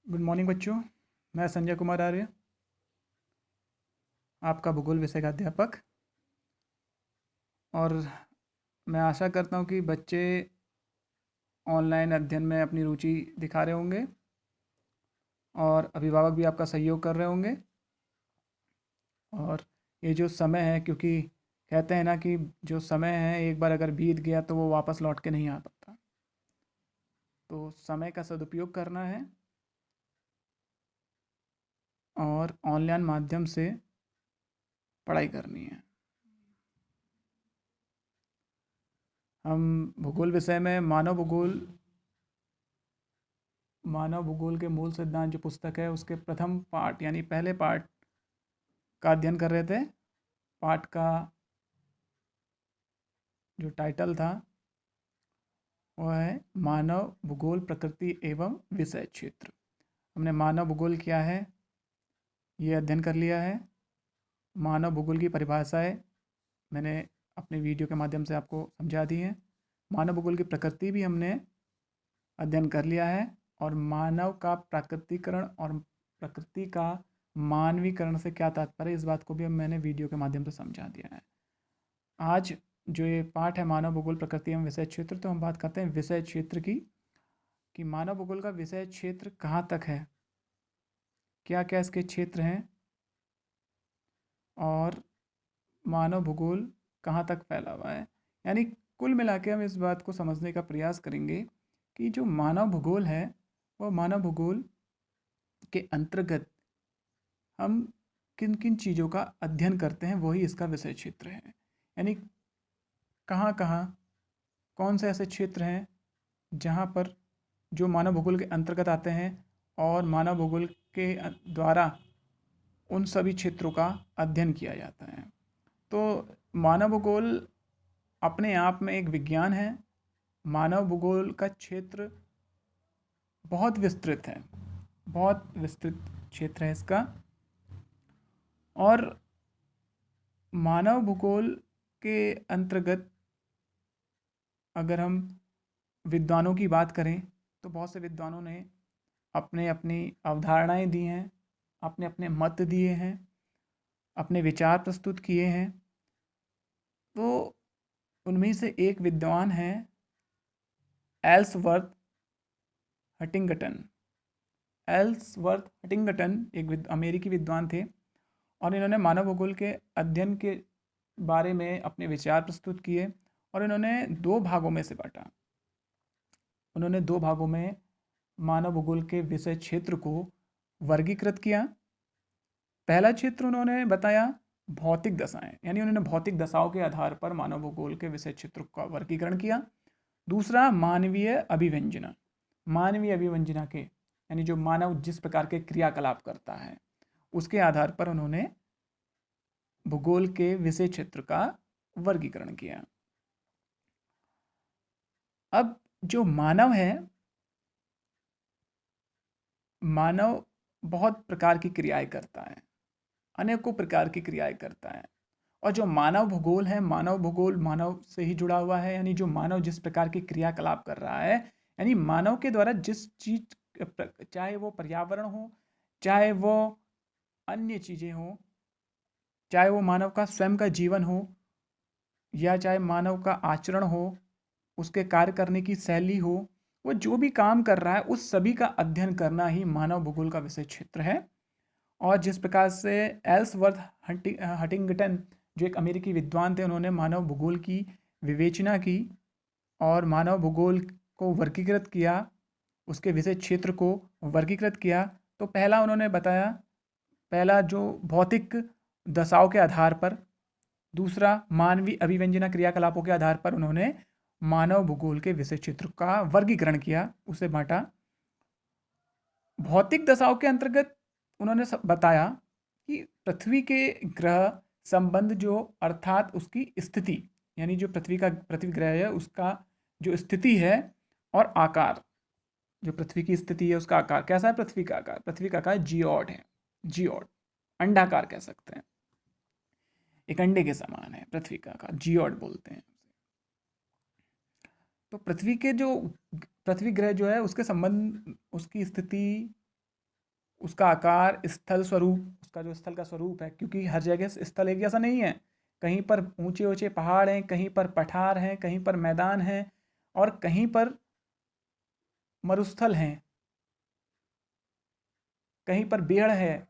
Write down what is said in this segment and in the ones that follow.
Good morning बच्चों। मैं संजय कुमार आर्य, आपका भूगोल विषय का अध्यापक। और मैं आशा करता हूँ कि बच्चे ऑनलाइन अध्ययन में अपनी रुचि दिखा रहे होंगे और अभिभावक भी आपका सहयोग कर रहे होंगे। और ये जो समय है, क्योंकि कहते हैं ना कि जो समय है एक बार अगर बीत गया तो वो वापस लौट के नहीं आ पाता, तो समय का सदुपयोग करना है और ऑनलाइन माध्यम से पढ़ाई करनी है। हम भूगोल विषय में मानव भूगोल के मूल सिद्धांत जो पुस्तक है उसके प्रथम पाठ यानी पहले पार्ट का अध्ययन कर रहे थे। पाठ का जो टाइटल था वह है मानव भूगोल प्रकृति एवं विषय क्षेत्र। हमने मानव भूगोल क्या है ये अध्ययन कर लिया है। मानव भूगोल की परिभाषाएं मैंने अपने वीडियो के माध्यम से आपको समझा दी हैं। मानव भूगोल की प्रकृति भी हमने अध्ययन कर लिया है और मानव का प्राकृतिकरण और प्रकृति का मानवीकरण से क्या तात्पर्य इस बात को भी मैंने वीडियो के माध्यम से समझा दिया है। आज जो ये पाठ है मानव भूगोल प्रकृति एवं विषय क्षेत्र, तो हम बात करते हैं विषय क्षेत्र की कि मानव भूगोल का विषय क्षेत्र कहाँ तक है, क्या क्या इसके क्षेत्र हैं और मानव भूगोल कहाँ तक फैला हुआ है। यानी कुल मिला के हम इस बात को समझने का प्रयास करेंगे कि जो मानव भूगोल है वह मानव भूगोल के अंतर्गत हम किन किन चीज़ों का अध्ययन करते हैं वही इसका विषय क्षेत्र है। यानी कहाँ कहाँ कौन से ऐसे क्षेत्र हैं जहाँ पर जो मानव भूगोल के अंतर्गत आते हैं और मानव भूगोल के द्वारा उन सभी क्षेत्रों का अध्ययन किया जाता है। तो मानव भूगोल अपने आप में एक विज्ञान है। मानव भूगोल का क्षेत्र बहुत विस्तृत है, बहुत विस्तृत क्षेत्र है इसका। और मानव भूगोल के अंतर्गत अगर हम विद्वानों की बात करें तो बहुत से विद्वानों ने अपने अपनी अवधारणाएं दी हैं, अपने अपने मत दिए हैं, अपने विचार प्रस्तुत किए हैं। तो उनमें से एक विद्वान हैं एल्सवर्थ हटिंगटन। एल्सवर्थ हटिंगटन एक अमेरिकी विद्वान थे और इन्होंने मानव भूगोल के अध्ययन के बारे में अपने विचार प्रस्तुत किए और इन्होंने दो भागों में से बांटा। उन्होंने दो भागों में मानव भूगोल के विषय क्षेत्र को वर्गीकृत किया। पहला क्षेत्र उन्होंने बताया भौतिक दशाएं, यानी उन्होंने भौतिक दशाओं के आधार पर मानव भूगोल के विषय क्षेत्र का वर्गीकरण किया। दूसरा मानवीय अभिव्यंजना, मानवीय अभिव्यंजना के यानी जो मानव जिस प्रकार के क्रियाकलाप करता है उसके आधार पर उन्होंने भूगोल के विषय क्षेत्र का वर्गीकरण किया। अब जो मानव है, मानव बहुत प्रकार की क्रियाएं करता है, अनेकों प्रकार की क्रियाएं करता है। और जो मानव भूगोल है, मानव भूगोल मानव से ही जुड़ा हुआ है। यानी जो मानव जिस प्रकार के क्रियाकलाप कर रहा है, यानी मानव के द्वारा जिस चीज, चाहे वो पर्यावरण हो, चाहे वो अन्य चीज़ें हो, चाहे वो मानव का स्वयं का जीवन हो या चाहे मानव का आचरण हो, उसके कार्य करने की शैली हो, वो जो भी काम कर रहा है उस सभी का अध्ययन करना ही मानव भूगोल का विषय क्षेत्र है। और जिस प्रकार से एल्सवर्थ हटिंगटन जो एक अमेरिकी विद्वान थे, उन्होंने मानव भूगोल की विवेचना की और मानव भूगोल को वर्गीकृत किया, उसके विषय क्षेत्र को वर्गीकृत किया। तो पहला उन्होंने बताया, पहला जो भौतिक दशाओं के आधार पर, दूसरा मानवीय अभिव्यंजना क्रियाकलापों के आधार पर उन्होंने मानव भूगोल के विषय क्षेत्र का वर्गीकरण किया, उसे बांटा। भौतिक दशाओं के अंतर्गत उन्होंने बताया कि पृथ्वी के ग्रह संबंध जो, अर्थात उसकी स्थिति, यानी जो पृथ्वी ग्रह है उसका जो स्थिति है और आकार, जो पृथ्वी की स्थिति है उसका आकार कैसा है। पृथ्वी का आकार जियोड है, जियोड अंडाकार कह सकते हैं, एक अंडे के समान है पृथ्वी का आकार, जियोड बोलते हैं। तो पृथ्वी ग्रह जो है उसके संबंध, उसकी स्थिति उसका आकार, स्थल स्वरूप, उसका जो स्थल का स्वरूप है, क्योंकि हर जगह स्थल एक जैसा नहीं है। कहीं पर ऊंचे ऊंचे पहाड़ हैं, कहीं पर पठार हैं, कहीं पर मैदान हैं और कहीं पर मरुस्थल हैं, कहीं पर पेड़ है।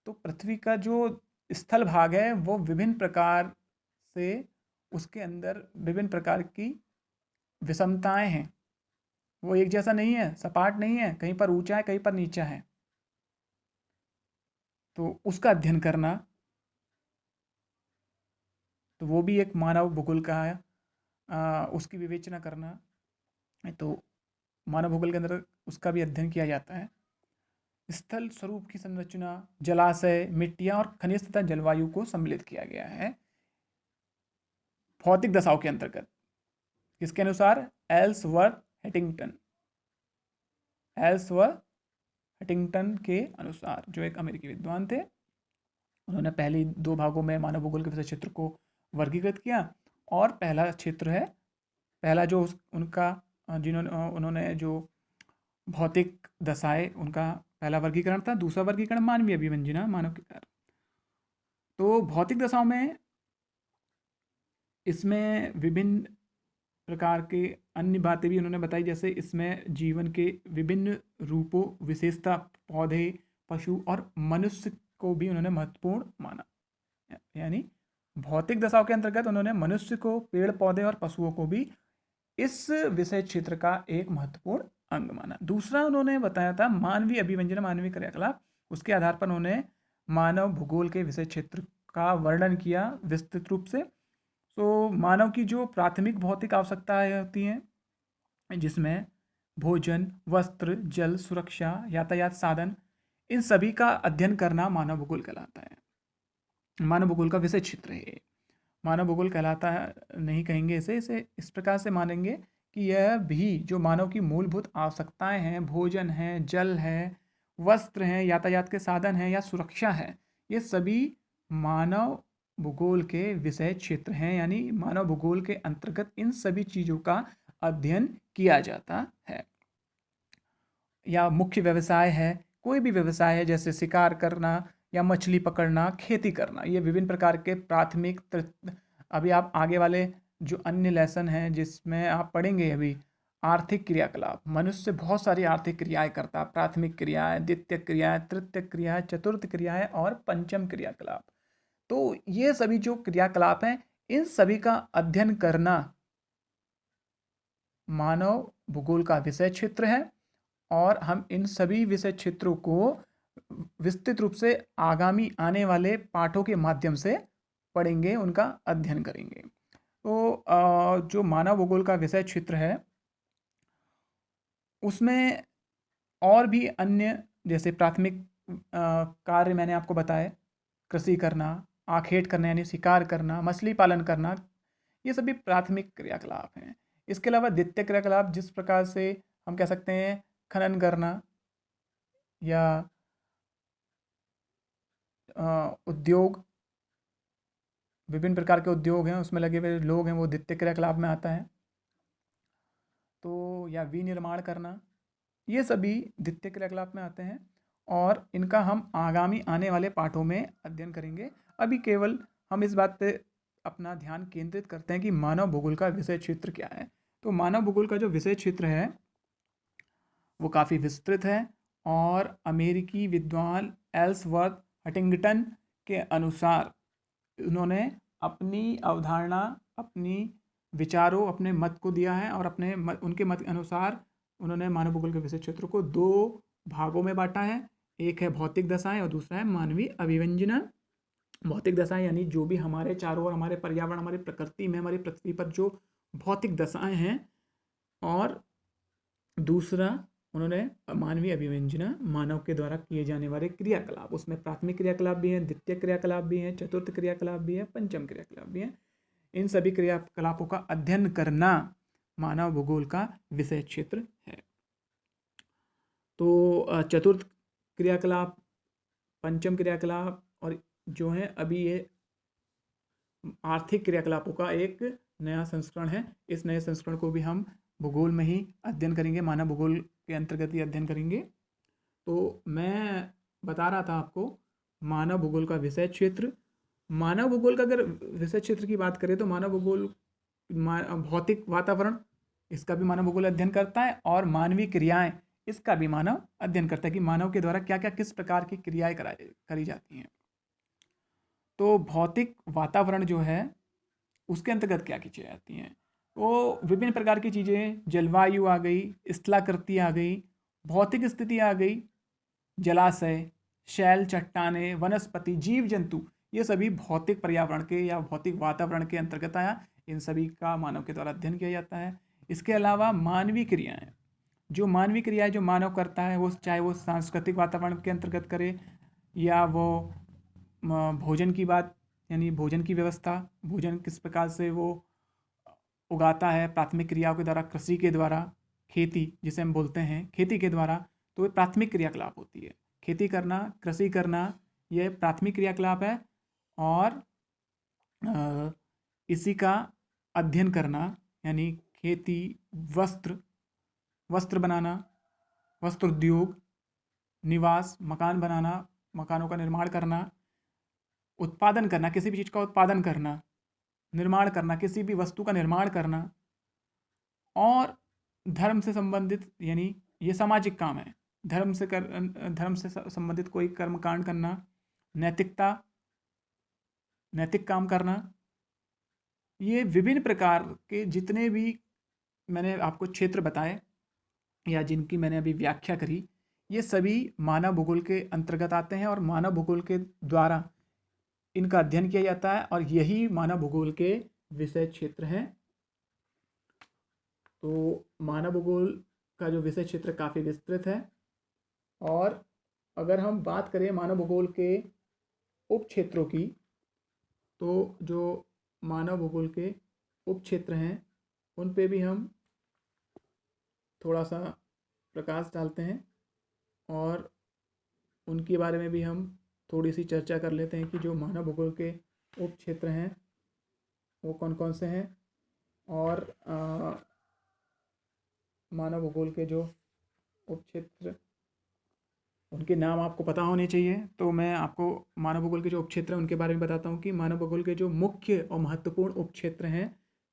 तो पृथ्वी का जो स्थल भाग है वो विभिन्न प्रकार से, उसके अंदर विभिन्न प्रकार की विषमताएं हैं। वो एक जैसा नहीं है, सपाट नहीं है, कहीं पर ऊंचा है, कहीं पर नीचा है। तो उसका अध्ययन करना, तो वो भी एक मानव भूगोल का है। उसकी विवेचना करना, तो मानव भूगोल के अंदर उसका भी अध्ययन किया जाता है। स्थल स्वरूप की संरचना, जलाशय, मिट्टियां और खनिज तथा जलवायु को सम्मिलित किया गया है भौतिक दशाओं के अंतर्गत। किसके अनुसार? एल्सवर्थ हटिंगटन, एल्सवर्थ हटिंगटन के अनुसार, जो एक अमेरिकी विद्वान थे। उन्होंने पहली दो भागों में मानव भूगोल के विषय क्षेत्र को वर्गीकृत किया। और पहला क्षेत्र है, पहला जो उनका जिन्होंने उन्होंने जो भौतिक दशाएं, उनका पहला वर्गीकरण था। दूसरा वर्गीकरण मानवीय अभिव्यंजना, मानव के कारण। तो भौतिक दशाओं में इसमें विभिन्न प्रकार के अन्य बातें भी उन्होंने बताई, जैसे इसमें जीवन के विभिन्न रूपों, विशेषता, पौधे, पशु और मनुष्य को भी उन्होंने महत्वपूर्ण माना। यानी भौतिक दशाओं के अंतर्गत उन्होंने मनुष्य को, पेड़ पौधे और पशुओं को भी इस विषय क्षेत्र का एक महत्वपूर्ण अंग माना। दूसरा उन्होंने बताया था मानवीय अभिव्यंजना, मानवीय क्रियाकलाप। उसके आधार पर उन्होंने मानव भूगोल के विषय क्षेत्र का वर्णन किया विस्तृत रूप से। तो मानव की जो प्राथमिक भौतिक आवश्यकताएं होती हैं, जिसमें भोजन, वस्त्र, जल, सुरक्षा, यातायात साधन, इन सभी का अध्ययन करना मानव भूगोल कहलाता है। मानव भूगोल का विषय क्षेत्र है। मानव भूगोल कहलाता है नहीं कहेंगे इसे, इसे इस प्रकार से मानेंगे कि यह भी जो मानव की मूलभूत आवश्यकताएं हैं, भोजन है, जल है, वस्त्र हैं, यातायात के साधन हैं या सुरक्षा है, ये सभी मानव भूगोल के विषय क्षेत्र हैं। यानी मानव भूगोल के अंतर्गत इन सभी चीज़ों का अध्ययन किया जाता है। या मुख्य व्यवसाय है, कोई भी व्यवसाय है, जैसे शिकार करना या मछली पकड़ना, खेती करना, ये विभिन्न प्रकार के प्राथमिक अभी आप आगे वाले जो अन्य लेसन हैं जिसमें आप पढ़ेंगे अभी, आर्थिक क्रियाकलाप। मनुष्य बहुत सारी आर्थिक क्रियाएं करता है, प्राथमिक क्रियाएं, द्वितीय क्रियाएं, तृतीय क्रियाएं, चतुर्थ क्रियाएं और पंचम क्रियाकलाप। तो ये सभी जो क्रियाकलाप हैं, इन सभी का अध्ययन करना मानव भूगोल का विषय क्षेत्र है। और हम इन सभी विषय क्षेत्रों को विस्तृत रूप से आगामी आने वाले पाठों के माध्यम से पढ़ेंगे, उनका अध्ययन करेंगे। तो जो मानव भूगोल का विषय क्षेत्र है, उसमें और भी अन्य जैसे प्राथमिक कार्य मैंने आपको बताए, कृषि करना, आखेट करना यानी शिकार करना, मछली पालन करना, ये सभी प्राथमिक क्रियाकलाप हैं। इसके अलावा द्वितीय क्रियाकलाप, जिस प्रकार से हम कह सकते हैं खनन करना या उद्योग, विभिन्न प्रकार के उद्योग हैं, उसमें लगे हुए लोग हैं, वो द्वितीय क्रियाकलाप में आता है। तो या विनिर्माण करना, ये सभी द्वितीय क्रियाकलाप में आते हैं और इनका हम आगामी आने वाले पाठों में अध्ययन करेंगे। अभी केवल हम इस बात पे अपना ध्यान केंद्रित करते हैं कि मानव भूगोल का विषय क्षेत्र क्या है। तो मानव भूगोल का जो विषय क्षेत्र है वो काफ़ी विस्तृत है और अमेरिकी विद्वान एल्सवर्थ हटिंगटन के अनुसार उन्होंने अपनी अवधारणा, अपनी विचारों, अपने मत को दिया है और उनके मत के अनुसार उन्होंने मानव भूगोल के विषय क्षेत्र को दो भागों में बांटा है। एक है भौतिक दशाएं और दूसरा है मानवीय अभिव्यंजना। भौतिक दशाएं यानी जो भी हमारे चारों ओर, हमारे पर्यावरण, हमारी प्रकृति में, हमारी पृथ्वी पर जो भौतिक दशाएं हैं। और दूसरा उन्होंने मानवीय अभिव्यंजना, मानव के द्वारा किए जाने वाले क्रियाकलाप, उसमें प्राथमिक क्रियाकलाप भी हैं, द्वितीय क्रियाकलाप भी हैं, चतुर्थ क्रियाकलाप भी है, पंचम क्रियाकलाप भी हैं। इन सभी क्रियाकलापों का अध्ययन करना मानव भूगोल का विषय क्षेत्र है। तो चतुर्थ क्रियाकलाप, पंचम क्रियाकलाप और जो है अभी ये आर्थिक क्रियाकलापों का एक नया संस्करण है। इस नए संस्करण को भी हम भूगोल में ही अध्ययन करेंगे, मानव भूगोल के अंतर्गत ही अध्ययन करेंगे। तो मैं बता रहा था आपको मानव भूगोल का विषय क्षेत्र। मानव भूगोल का अगर विषय क्षेत्र की बात करें तो मानव भूगोल भौतिक वातावरण, इसका भी मानव भूगोल अध्ययन करता है, और मानवीय क्रियाएं, इसका भी मानव अध्ययन करता है कि मानव के द्वारा क्या क्या किस प्रकार की क्रियाएं करी जाती हैं। तो भौतिक वातावरण जो है उसके अंतर्गत क्या चीज़ें आती हैं, तो विभिन्न प्रकार की चीज़ें, जलवायु आ गई, स्थलाकृति आ गई, भौतिक स्थिति आ गई, जलाशय, शैल, चट्टानें, वनस्पति, जीव जंतु, ये सभी भौतिक पर्यावरण के या भौतिक वातावरण के अंतर्गत आया। इन सभी का मानव के द्वारा अध्ययन किया जाता है। इसके अलावा मानवीय क्रियाएं, जो मानवीय क्रियाएं जो मानव करता है, वो चाहे वो सांस्कृतिक वातावरण के अंतर्गत करे या वो भोजन की बात, यानी भोजन की व्यवस्था, भोजन किस प्रकार से वो उगाता है प्राथमिक क्रियाओं के द्वारा, कृषि के द्वारा, खेती जिसे हम बोलते हैं खेती के द्वारा, तो ये प्राथमिक क्रियाकलाप होती है। खेती करना, कृषि करना, ये प्राथमिक क्रियाकलाप है। और इसी का अध्ययन करना, यानी खेती, वस्त्र बनाना, वस्त्र उद्योग, निवास, मकान बनाना, मकानों का निर्माण करना, उत्पादन करना, किसी भी चीज़ का उत्पादन करना, निर्माण करना, किसी भी वस्तु का निर्माण करना, और धर्म से संबंधित, यानी ये सामाजिक काम है, धर्म से संबंधित कोई कर्मकांड करना, नैतिक काम करना, ये विभिन्न प्रकार के जितने भी मैंने आपको क्षेत्र बताए या जिनकी मैंने अभी व्याख्या करी, ये सभी मानव भूगोल के अंतर्गत आते हैं और मानव भूगोल के द्वारा इनका अध्ययन किया जाता है, और यही मानव भूगोल के विषय क्षेत्र हैं। तो मानव भूगोल का जो विषय क्षेत्र काफ़ी विस्तृत है। और अगर हम बात करें मानव भूगोल के उप क्षेत्रों की, तो जो मानव भूगोल के उप क्षेत्र हैं उन पे भी हम थोड़ा सा प्रकाश डालते हैं और उनके बारे में भी हम थोड़ी सी चर्चा कर लेते हैं कि जो मानव भूगोल के उप क्षेत्र हैं वो कौन कौन से हैं। और मानव भूगोल के जो उप क्षेत्र, उनके नाम आपको पता होने चाहिए। तो मैं आपको मानव भूगोल के जो उप क्षेत्र हैं उनके बारे में बताता हूँ कि मानव भूगोल के जो मुख्य और महत्वपूर्ण उप क्षेत्र हैं: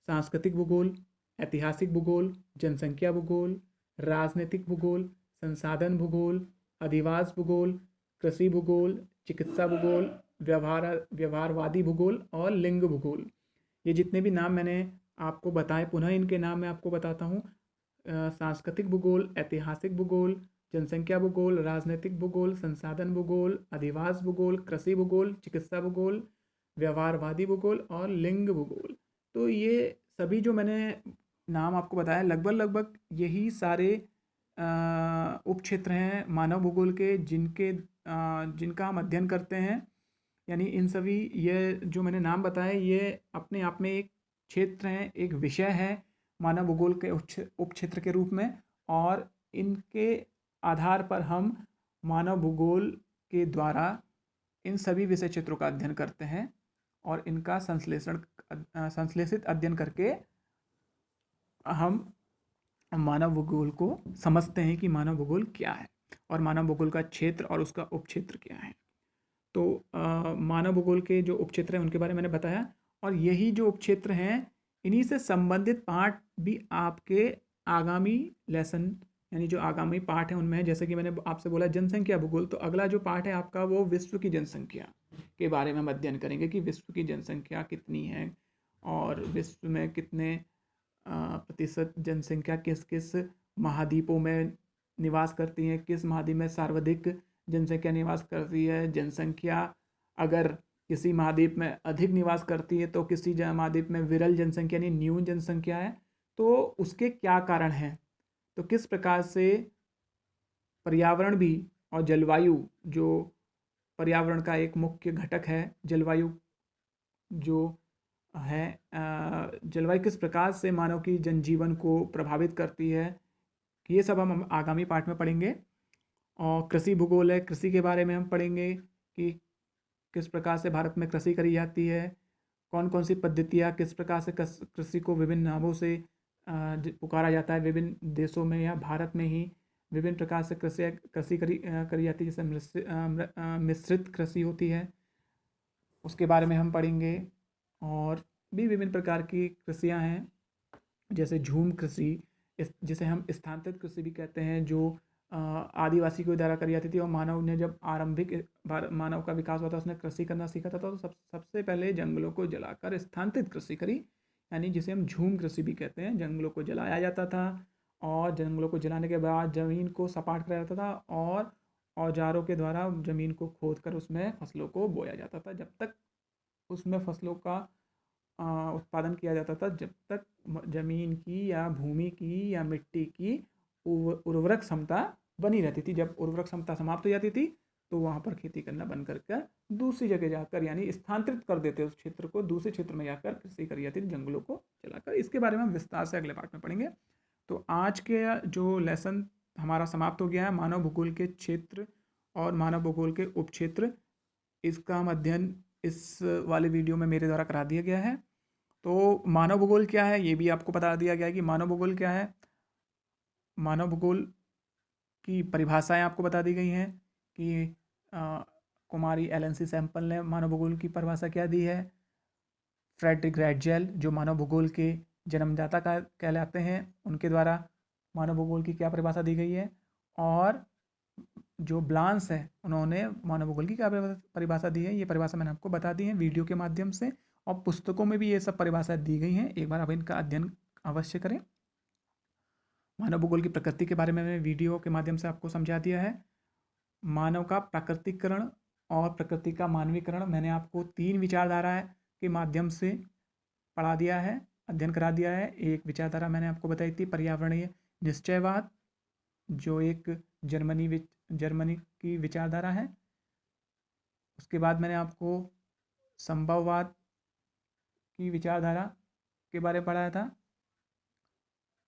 सांस्कृतिक भूगोल, ऐतिहासिक भूगोल, जनसंख्या भूगोल, राजनीतिक भूगोल, संसाधन भूगोल, अधिवास भूगोल, कृषि भूगोल, चिकित्सा भूगोल, व्यवहारवादी भूगोल और लिंग भूगोल। ये जितने भी नाम मैंने आपको बताए, पुनः इनके नाम मैं आपको बताता हूँ। सांस्कृतिक भूगोल, ऐतिहासिक भूगोल, जनसंख्या भूगोल, राजनीतिक भूगोल, संसाधन भूगोल, अधिवास भूगोल, कृषि भूगोल, चिकित्सा भूगोल, व्यवहारवादी भूगोल और लिंग भूगोल। तो ये सभी जो मैंने नाम आपको बताया, लगभग यही सारे उप क्षेत्र हैं मानव भूगोल के, जिनका हम अध्ययन करते हैं। यानी इन सभी, ये जो मैंने नाम बताए, ये अपने आप में एक क्षेत्र हैं, एक विषय है मानव भूगोल के उप क्षेत्र के रूप में। और इनके आधार पर हम मानव भूगोल के द्वारा इन सभी विषय क्षेत्रों का अध्ययन करते हैं और इनका संश्लेषित अध्ययन करके हम मानव भूगोल को समझते हैं कि मानव भूगोल क्या है और मानव भूगोल का क्षेत्र और उसका उपक्षेत्र क्या है। तो मानव भूगोल के जो उपक्षेत्र हैं उनके बारे में मैंने बताया, और यही जो उपक्षेत्र हैं इन्हीं से संबंधित पाठ भी आपके आगामी लेसन, यानी जो आगामी पाठ है उनमें है। जैसे कि मैंने आपसे बोला जनसंख्या भूगोल, तो अगला जो पाठ है आपका वो विश्व की जनसंख्या के बारे में हम अध्ययन करेंगे कि विश्व की जनसंख्या कितनी है और विश्व में कितने प्रतिशत जनसंख्या किस किस महाद्वीपों में निवास करती है, किस महाद्वीप में सर्वाधिक जनसंख्या निवास करती है, जनसंख्या अगर किसी महाद्वीप में अधिक निवास करती है तो किसी महाद्वीप में विरल जनसंख्या यानी न्यून जनसंख्या है, तो उसके क्या कारण हैं। तो किस प्रकार से पर्यावरण भी और जलवायु, जो पर्यावरण का एक मुख्य घटक है, जलवायु जो है, जलवायु किस प्रकार से मानव की जनजीवन को प्रभावित करती है, ये सब हम आगामी पाठ में पढ़ेंगे। और कृषि भूगोल है, कृषि के बारे में हम पढ़ेंगे कि किस प्रकार से भारत में कृषि करी जाती है, कौन कौन सी पद्धतियाँ किस प्रकार से कृषि को विभिन्न नामों से पुकारा जाता है। विभिन्न देशों में या भारत में ही विभिन्न प्रकार से कृषि करी जाती है, जैसे मिश्रित कृषि होती है, उसके बारे में हम पढ़ेंगे। और भी विभिन्न प्रकार की कृषियाँ हैं, जैसे झूम कृषि, जिसे हम स्थानांतरित कृषि भी कहते हैं, जो आदिवासी को द्वारा करी जाती थी। और मानव ने जब आरंभिक मानव का विकास हुआ था, उसने कृषि करना सीखा था, तो सबसे पहले जंगलों को जलाकर स्थानांतरित कृषि करी, यानी जिसे हम झूम कृषि भी कहते हैं। जंगलों को जलाया जाता था और जंगलों को जलाने के बाद ज़मीन को सपाट कराया जाता था और औजारों के द्वारा ज़मीन को खोद कर उसमें फसलों को बोया जाता था, जब तक उसमें फसलों का उत्पादन किया जाता था, जब तक ज़मीन की या भूमि की या मिट्टी की उर्वरक क्षमता बनी रहती थी। जब उर्वरक क्षमता समाप्त हो जाती थी तो वहाँ पर खेती करना बंद कर दूसरी जगह जाकर, यानी स्थानांतरित कर देते उस क्षेत्र को, दूसरे क्षेत्र में जाकर कृषि करी जाती थी, जंगलों को चलाकर। इसके बारे में हम विस्तार से अगले पार्ट में पढ़ेंगे। तो आज के जो लेसन हमारा समाप्त हो गया है, मानव भूगोल के क्षेत्र और मानव भूगोल के उपक्षेत्र, इसका हम अध्ययन इस वाले वीडियो में मेरे द्वारा करा दिया गया है। तो मानव भूगोल क्या है ये भी आपको बता दिया गया है कि मानव भूगोल क्या है। मानव भूगोल की परिभाषाएं आपको बता दी गई हैं कि कुमारी एलन सैम्पल ने मानव भूगोल की परिभाषा क्या दी है। फ्रेडरिक रैटजेल, जो मानव भूगोल के जन्मदाता का कहलाते हैं, उनके द्वारा मानव भूगोल की क्या परिभाषा दी गई है। और जो ब्लांस है, उन्होंने मानव भूगोल की क्या परिभाषा दी है। ये परिभाषा मैंने आपको बता दी है वीडियो के माध्यम से, और पुस्तकों में भी ये सब परिभाषाएं दी गई हैं। एक बार आप इनका अध्ययन अवश्य करें। मानव भूगोल की प्रकृति के बारे में मैंने वीडियो के माध्यम से आपको समझा दिया है। मानव का प्राकृतिकरण और प्रकृति का मानवीकरण मैंने आपको 3 विचारधारा के माध्यम से पढ़ा दिया है, अध्ययन करा दिया है। एक विचारधारा मैंने आपको बताई थी पर्यावरणीय निश्चयवाद, जो एक जर्मनी की विचारधारा है। उसके बाद मैंने आपको संभववाद की विचारधारा के बारे में पढ़ाया था,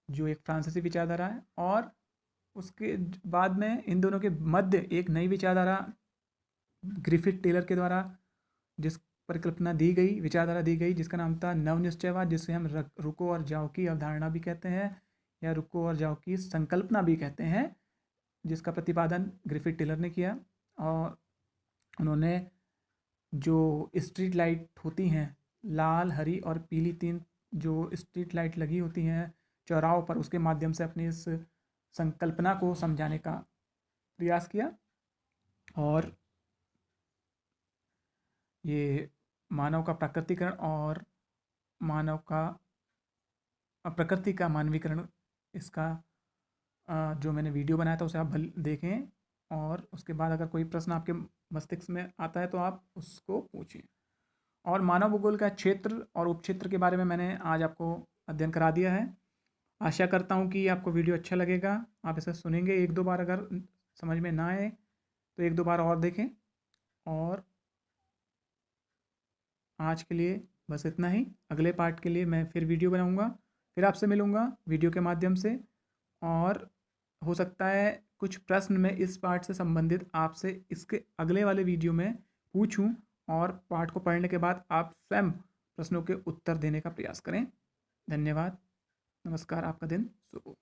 जो एक फ्रांसीसी विचारधारा है। और उसके बाद में इन दोनों के मध्य एक नई विचारधारा ग्रिफिथ टेलर के द्वारा जिस परिकल्पना दी गई, विचारधारा दी गई, जिसका नाम था नवनिश्चयवाद, जिसे हम रुको और जाओ की अवधारणा भी कहते हैं या रुको और जाओ की संकल्पना भी कहते हैं, जिसका प्रतिपादन ग्रिफिथ टेलर ने किया। और उन्होंने जो स्ट्रीट लाइट होती हैं, लाल, हरी और पीली, 3 जो स्ट्रीट लाइट लगी होती हैं चौराहों पर, उसके माध्यम से अपनी इस संकल्पना को समझाने का प्रयास किया। और ये मानव का प्राकृतिकरण और मानव का प्रकृति का मानवीकरण, इसका जो मैंने वीडियो बनाया था उसे आप देखें। और उसके बाद अगर कोई प्रश्न आपके मस्तिष्क में आता है तो आप उसको पूछें। और मानव भूगोल का क्षेत्र और उपक्षेत्र के बारे में मैंने आज आपको अध्ययन करा दिया है। आशा करता हूँ कि आपको वीडियो अच्छा लगेगा। आप इसे सुनेंगे 1-2 बार, अगर समझ में ना आए तो 1-2 बार और देखें। और आज के लिए बस इतना ही। अगले पार्ट के लिए मैं फिर वीडियो बनाऊँगा, फिर आपसे मिलूँगा वीडियो के माध्यम से। और हो सकता है कुछ प्रश्न मैं इस पार्ट से संबंधित आपसे इसके अगले वाले वीडियो में पूछूं, और पार्ट को पढ़ने के बाद आप स्वयं प्रश्नों के उत्तर देने का प्रयास करें। धन्यवाद। नमस्कार। आपका दिन शुभ हो।